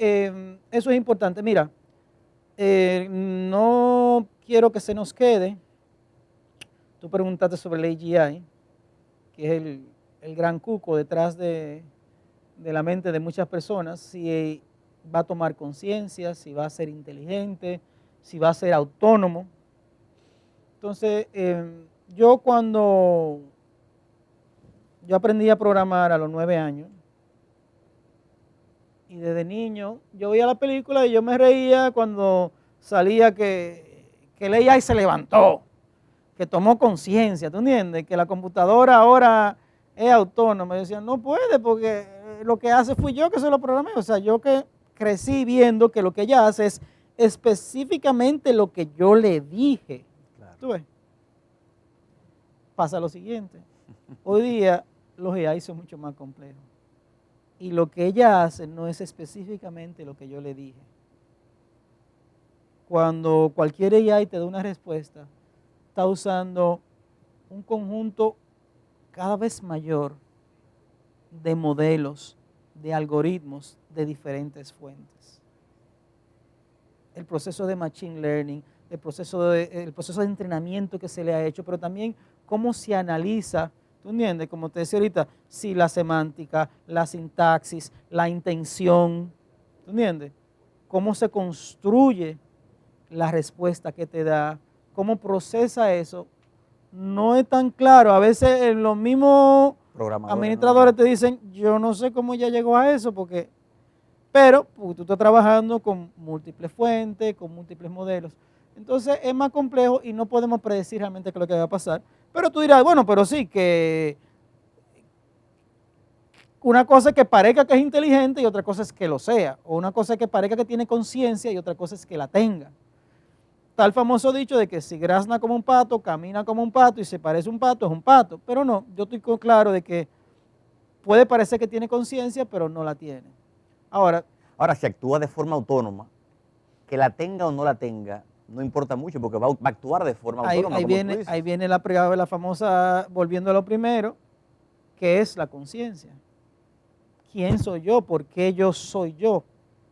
Speaker 1: eso es importante. Mira, no quiero que se nos quede, tú preguntaste sobre el AGI, que es el gran cuco detrás de la mente de muchas personas, si va a tomar conciencia, si va a ser inteligente, si va a ser autónomo. Entonces, yo aprendí a programar a los 9 años, y desde niño yo veía la película y yo me reía cuando salía que el AI se levantó, que tomó conciencia, ¿tú entiendes? Que la computadora ahora es autónoma. Y decían, no puede, porque lo que hace fui yo que se lo programé. O sea, yo que crecí viendo que lo que ella hace es específicamente lo que yo le dije. Claro. ¿Tú ves? Pasa lo siguiente. Hoy día los AI son mucho más complejos. Y lo que ella hace no es específicamente lo que yo le dije. Cuando cualquier AI te da una respuesta, está usando un conjunto cada vez mayor de modelos, de algoritmos de diferentes fuentes. El proceso de machine learning, el proceso de entrenamiento que se le ha hecho, pero también cómo se analiza, ¿tú entiendes? Como te decía ahorita, si la semántica, la sintaxis, la intención, ¿tú entiendes? Cómo se construye la respuesta que te da, cómo procesa eso, no es tan claro. A veces en los mismos administradores te dicen, yo no sé cómo ya llegó a eso, pero tú estás trabajando con múltiples fuentes, con múltiples modelos. Entonces es más complejo y no podemos predecir realmente qué es lo que va a pasar. Pero tú dirás, bueno, pero sí, que una cosa es que parezca que es inteligente y otra cosa es que lo sea. O una cosa es que parezca que tiene conciencia y otra cosa es que la tenga. Está el famoso dicho de que si grazna como un pato, camina como un pato y se parece un pato, es un pato. Pero no, yo estoy claro de que puede parecer que tiene conciencia, pero no la tiene. Ahora,
Speaker 2: si actúa de forma autónoma, que la tenga o no la tenga, no importa mucho porque va a actuar de forma autónoma.
Speaker 1: Ahí viene la famosa, volviendo a lo primero, que es la conciencia. ¿Quién soy yo? ¿Por qué yo soy yo?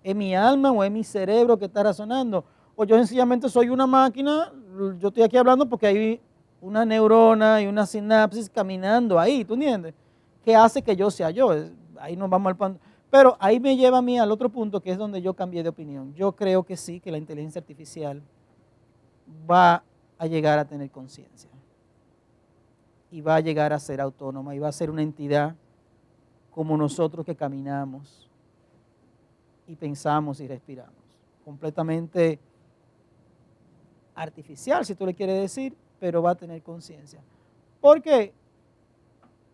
Speaker 1: ¿Es mi alma o es mi cerebro que está razonando? O yo sencillamente soy una máquina, yo estoy aquí hablando porque hay una neurona y una sinapsis caminando ahí, ¿tú entiendes? Que hace que yo sea yo. Ahí nos vamos al punto. Pero ahí me lleva a mí al otro punto, que es donde yo cambié de opinión. Yo creo que sí, que la inteligencia artificial va a llegar a tener conciencia. Y va a llegar a ser autónoma y va a ser una entidad como nosotros que caminamos y pensamos y respiramos. Completamente artificial, si tú le quieres decir, pero va a tener conciencia. ¿Por qué?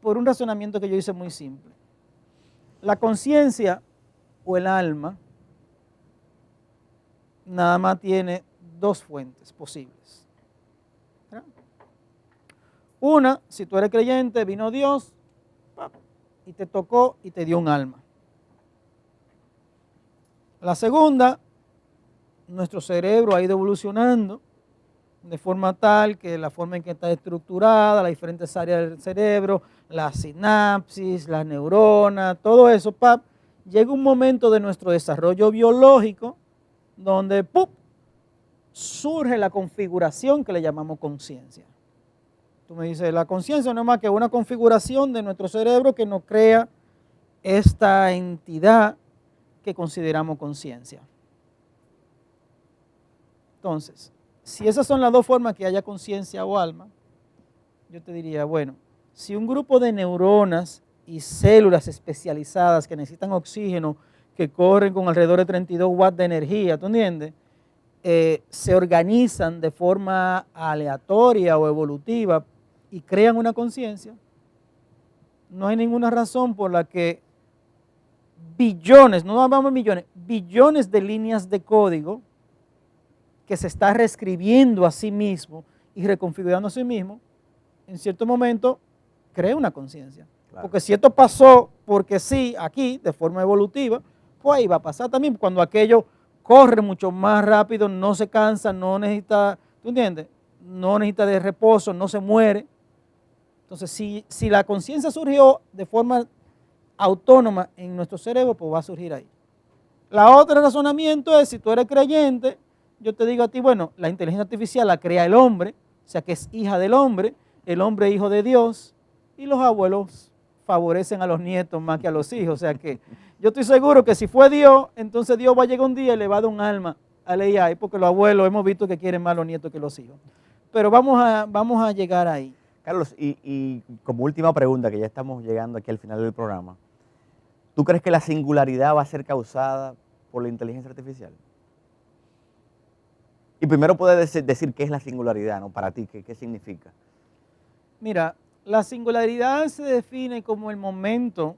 Speaker 1: Por un razonamiento que yo hice muy simple. La conciencia o el alma nada más tiene dos fuentes posibles. ¿Verdad? Una, si tú eres creyente, vino Dios y te tocó y te dio un alma. La segunda, nuestro cerebro ha ido evolucionando de forma tal que la forma en que está estructurada, las diferentes áreas del cerebro, la sinapsis, las neuronas, todo eso, llega un momento de nuestro desarrollo biológico donde surge la configuración que le llamamos conciencia. Tú me dices, la conciencia no es más que una configuración de nuestro cerebro que nos crea esta entidad que consideramos conciencia. Entonces, si esas son las dos formas que haya conciencia o alma, yo te diría, bueno, si un grupo de neuronas y células especializadas que necesitan oxígeno, que corren con alrededor de 32 watts de energía, ¿tú entiendes? Se organizan de forma aleatoria o evolutiva y crean una conciencia, no hay ninguna razón por la que billones, no hablamos de millones, billones de líneas de código que se está reescribiendo a sí mismo y reconfigurando a sí mismo, en cierto momento crea una conciencia. Claro. Porque si esto pasó porque sí, aquí, de forma evolutiva, pues ahí va a pasar también. Cuando aquello corre mucho más rápido, no se cansa, no necesita, ¿tú entiendes? No necesita de reposo, no se muere. Entonces, si la conciencia surgió de forma autónoma en nuestro cerebro, pues va a surgir ahí. La otra razonamiento es, si tú eres creyente, yo te digo a ti, bueno, la inteligencia artificial la crea el hombre, o sea que es hija del hombre, el hombre es hijo de Dios, y los abuelos favorecen a los nietos más que a los hijos. O sea que yo estoy seguro que si fue Dios, entonces Dios va a llegar un día y le va a dar un alma al AI, porque los abuelos hemos visto que quieren más los nietos que los hijos. Pero vamos a llegar ahí.
Speaker 2: Carlos, y como última pregunta, que ya estamos llegando aquí al final del programa, ¿tú crees que la singularidad va a ser causada por la inteligencia artificial? Y primero puedes decir qué es la singularidad, ¿no? Para ti, ¿qué significa?
Speaker 1: Mira, la singularidad se define como el momento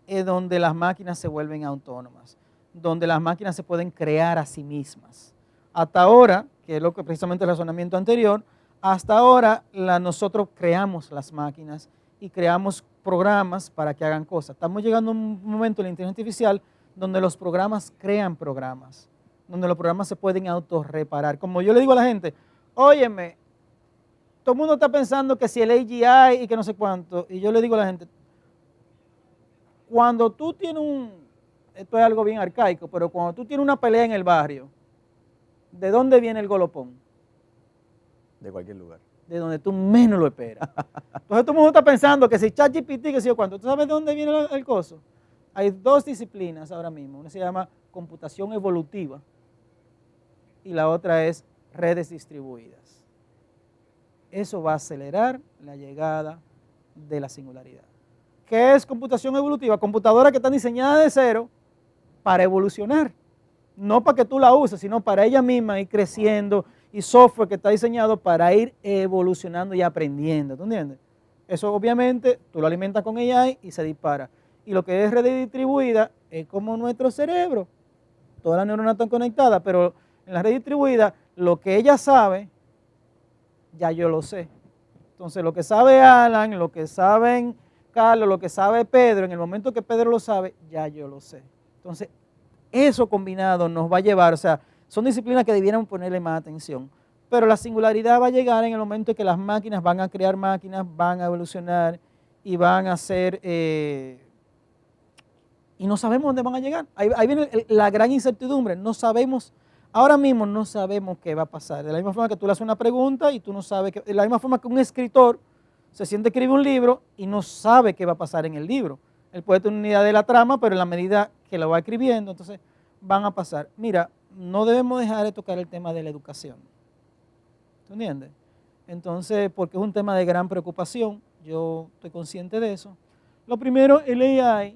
Speaker 1: en donde las máquinas se vuelven autónomas, donde las máquinas se pueden crear a sí mismas. Hasta ahora, que es lo que precisamente el razonamiento anterior, hasta ahora nosotros creamos las máquinas y creamos programas para que hagan cosas. Estamos llegando a un momento en la inteligencia artificial donde los programas crean programas, donde los programas se pueden autorreparar. Como yo le digo a la gente, óyeme, todo el mundo está pensando que si el AGI y que no sé cuánto, y yo le digo a la gente, cuando tú tienes esto es algo bien arcaico, pero cuando tú tienes una pelea en el barrio, ¿de dónde viene el golopón?
Speaker 2: De cualquier lugar.
Speaker 1: De donde tú menos lo esperas. Entonces todo el mundo está pensando que si ChatGPT, que sé yo cuánto, ¿tú sabes de dónde viene el coso? Hay dos disciplinas ahora mismo, una se llama computación evolutiva y la otra es redes distribuidas. Eso va a acelerar la llegada de la singularidad. ¿Qué es computación evolutiva? Computadoras que están diseñadas de cero para evolucionar. No para que tú la uses, sino para ella misma ir creciendo, y software que está diseñado para ir evolucionando y aprendiendo, ¿tú entiendes? Eso obviamente tú lo alimentas con AI y se dispara. Y lo que es red distribuida es como nuestro cerebro. Todas las neuronas están conectadas, pero en la red distribuida lo que ella sabe, ya yo lo sé. Entonces lo que sabe Alan, lo que saben Carlos, lo que sabe Pedro, en el momento que Pedro lo sabe, ya yo lo sé. Entonces eso combinado nos va a llevar, o sea, son disciplinas que debieran ponerle más atención, pero la singularidad va a llegar en el momento en que las máquinas van a crear máquinas, van a evolucionar y van a ser, y no sabemos dónde van a llegar. Ahí viene la gran incertidumbre, no sabemos, ahora mismo no sabemos qué va a pasar. De la misma forma que tú le haces una pregunta y tú no sabes, de la misma forma que un escritor se siente a escribir un libro y no sabe qué va a pasar en el libro. Él puede tener una idea de la trama, pero en la medida que lo va escribiendo, entonces van a pasar. Mira, no debemos dejar de tocar el tema de la educación. ¿Tú entiendes? Entonces, porque es un tema de gran preocupación, yo estoy consciente de eso. Lo primero, el AI,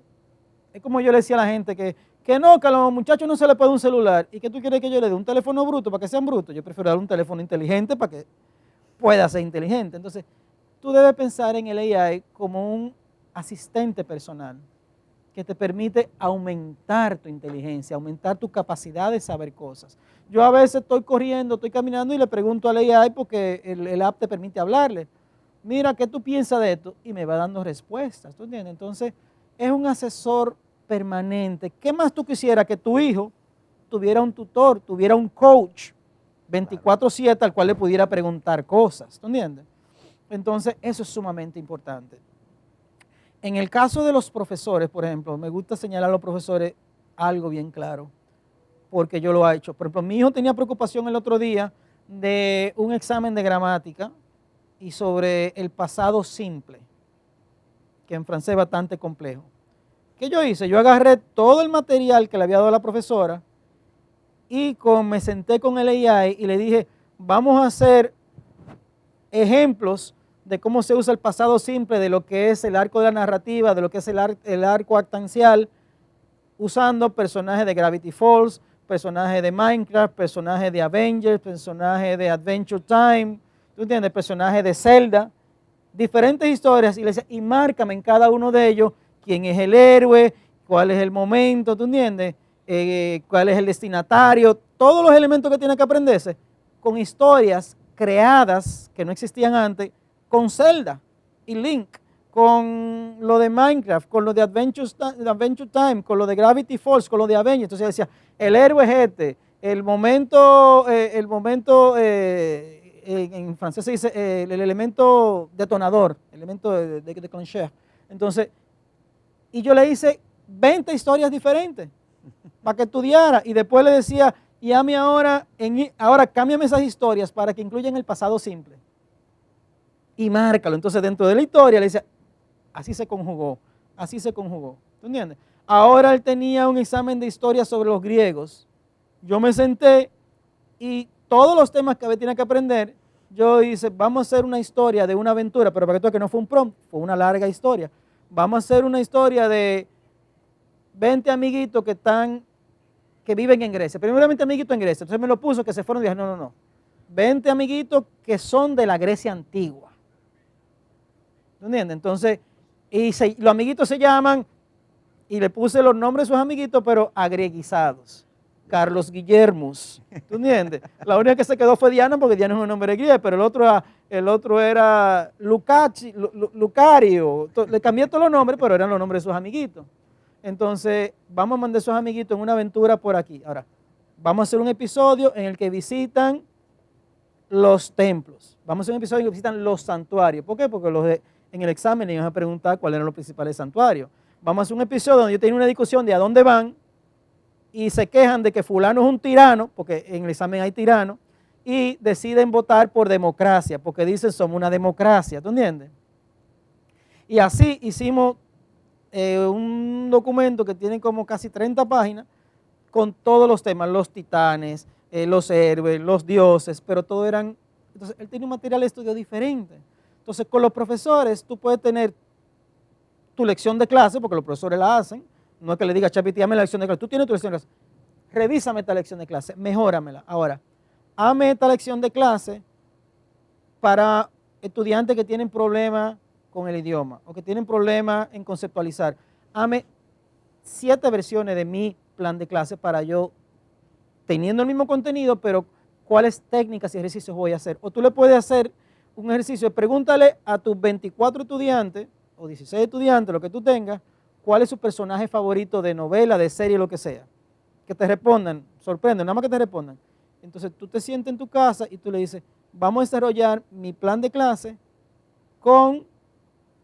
Speaker 1: es como yo le decía a la gente que no, que a los muchachos no se les puede un celular. ¿Y qué tú quieres que yo le dé? ¿Un teléfono bruto para que sean brutos? Yo prefiero dar un teléfono inteligente para que pueda ser inteligente. Entonces, tú debes pensar en el AI como un asistente personal que te permite aumentar tu inteligencia, aumentar tu capacidad de saber cosas. Yo a veces estoy corriendo, estoy caminando y le pregunto al AI porque el app te permite hablarle. Mira, ¿qué tú piensas de esto? Y me va dando respuestas, ¿tú entiendes? Entonces, es un asesor permanente. ¿Qué más tú quisieras que tu hijo tuviera un tutor, tuviera un coach 24/7 al cual le pudiera preguntar cosas, ¿tú entiendes? Entonces, eso es sumamente importante. En el caso de los profesores, por ejemplo, me gusta señalar a los profesores algo bien claro, porque yo lo he hecho. Por ejemplo, mi hijo tenía preocupación el otro día de un examen de gramática y sobre el pasado simple, que en francés es bastante complejo. ¿Qué yo hice? Yo agarré todo el material que le había dado la profesora y me senté con el AI y le dije, vamos a hacer ejemplos de cómo se usa el pasado simple, de lo que es el arco de la narrativa, de lo que es el arco actancial, usando personajes de Gravity Falls, personajes de Minecraft, personajes de Avengers, personajes de Adventure Time, ¿tú entiendes? Personajes de Zelda, diferentes historias, y le decía, y márcame en cada uno de ellos quién es el héroe, cuál es el momento, ¿tú entiendes? Cuál es el destinatario, todos los elementos que tiene que aprenderse, con historias creadas que no existían antes, con Zelda y Link, con lo de Minecraft, con lo de Adventure Time, con lo de Gravity Falls, con lo de Avengers. Entonces decía, el héroe es este, el momento en francés se dice el elemento detonador, el elemento de déclencheur. Entonces, y yo le hice 20 historias diferentes para que estudiara y después le decía, y a mí ahora cámbiame esas historias para que incluyan el pasado simple. Y márcalo. Entonces dentro de la historia le decía, así se conjugó, así se conjugó. ¿Tú entiendes? Ahora él tenía un examen de historia sobre los griegos. Yo me senté y todos los temas que tenía que aprender, yo hice, vamos a hacer una historia de una aventura, pero para que tú veas que no fue un prompt, fue una larga historia. Vamos a hacer una historia de 20 amiguitos que viven en Grecia. Primeramente amiguitos en Grecia. Entonces me lo puso que se fueron y dije, no. 20 amiguitos que son de la Grecia antigua. ¿Tú entiendes? Entonces, los amiguitos se llaman, y le puse los nombres de sus amiguitos, pero agrieguizados. Carlos Guillermus. ¿Tú entiendes? La única que se quedó fue Diana, porque Diana es un nombre griego, pero el otro era Lucario. Le cambié todos los nombres, pero eran los nombres de sus amiguitos. Entonces, vamos a mandar a esos amiguitos en una aventura por aquí. Ahora, vamos a hacer un episodio en el que visitan los templos. Vamos a hacer un episodio en el que visitan los santuarios. ¿Por qué? Porque en el examen les iban a preguntar cuáles eran los principales santuarios. Vamos a hacer un episodio donde yo tengo una discusión de a dónde van y se quejan de que fulano es un tirano, porque en el examen hay tiranos, y deciden votar por democracia, porque dicen somos una democracia, ¿tú entiendes? Y así hicimos un documento que tiene como casi 30 páginas con todos los temas, los titanes, los héroes, los dioses, pero todo eran, entonces él tiene un material de estudio diferente. Entonces con los profesores tú puedes tener tu lección de clase, porque los profesores la hacen, no es que le diga Chapiti, dame la lección de clase, tú tienes tu lección de clase, revísame esta lección de clase, mejóramela. Ahora, hazme esta lección de clase para estudiantes que tienen problemas con el idioma o que tienen problemas en conceptualizar. Hazme 7 versiones de mi plan de clase para yo, teniendo el mismo contenido, pero cuáles técnicas y ejercicios voy a hacer. O tú le puedes hacer un ejercicio, pregúntale a tus 24 estudiantes o 16 estudiantes, lo que tú tengas, cuál es su personaje favorito de novela, de serie, lo que sea. Que te respondan, sorprende, nada más que te respondan. Entonces tú te sientes en tu casa y tú le dices, vamos a desarrollar mi plan de clase con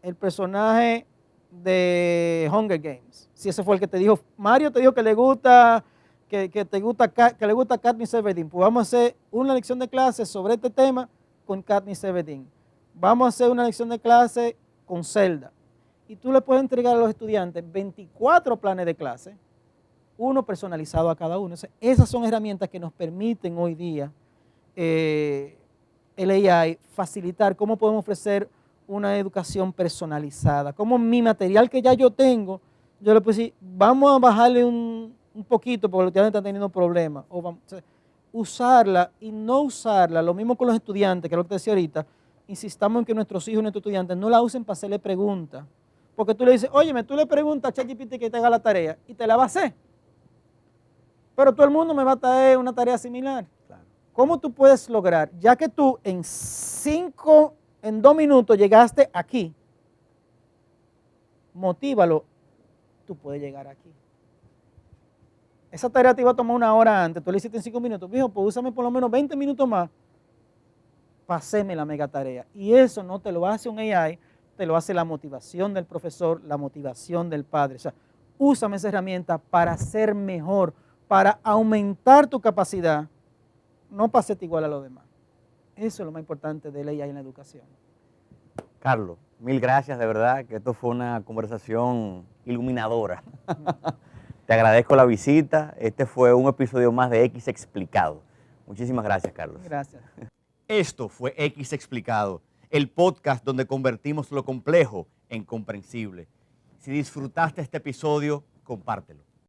Speaker 1: el personaje de Hunger Games. Si ese fue el que te dijo, Mario te dijo que le gusta, que le gusta Katniss Everdeen, pues vamos a hacer una lección de clase sobre este tema con Katniss Everdeen. Vamos a hacer una lección de clase con Zelda. Y tú le puedes entregar a los estudiantes 24 planes de clase, uno personalizado a cada uno. O sea, esas son herramientas que nos permiten hoy día el AI facilitar cómo podemos ofrecer una educación personalizada, cómo mi material que ya yo tengo, yo le puedo decir, vamos a bajarle un poquito porque los estudiantes están teniendo problemas, o sea, usarla y no usarla, lo mismo con los estudiantes, que es lo que te decía ahorita, insistamos en que nuestros hijos y nuestros estudiantes no la usen para hacerle preguntas, porque tú le dices, óyeme, tú le preguntas a ChatGPT que te haga la tarea y te la va a hacer, pero todo el mundo me va a traer una tarea similar. Claro. ¿Cómo tú puedes lograr, ya que tú en 2 minutos llegaste aquí, motívalo, tú puedes llegar aquí? Esa tarea te iba a tomar 1 hora antes, tú le hiciste en 5 minutos, viejo, pues úsame por lo menos 20 minutos más para hacerme la mega tarea. Y eso no te lo hace un AI, te lo hace la motivación del profesor, la motivación del padre. O sea, úsame esa herramienta para ser mejor, para aumentar tu capacidad, no para hacerte igual a los demás. Eso es lo más importante de la AI en la educación.
Speaker 2: Carlos, mil gracias, de verdad, que esto fue una conversación iluminadora. Te agradezco la visita. Este fue un episodio más de X Explicado. Muchísimas gracias, Carlos.
Speaker 1: Gracias.
Speaker 2: Esto fue X Explicado, el podcast donde convertimos lo complejo en comprensible. Si disfrutaste este episodio, compártelo.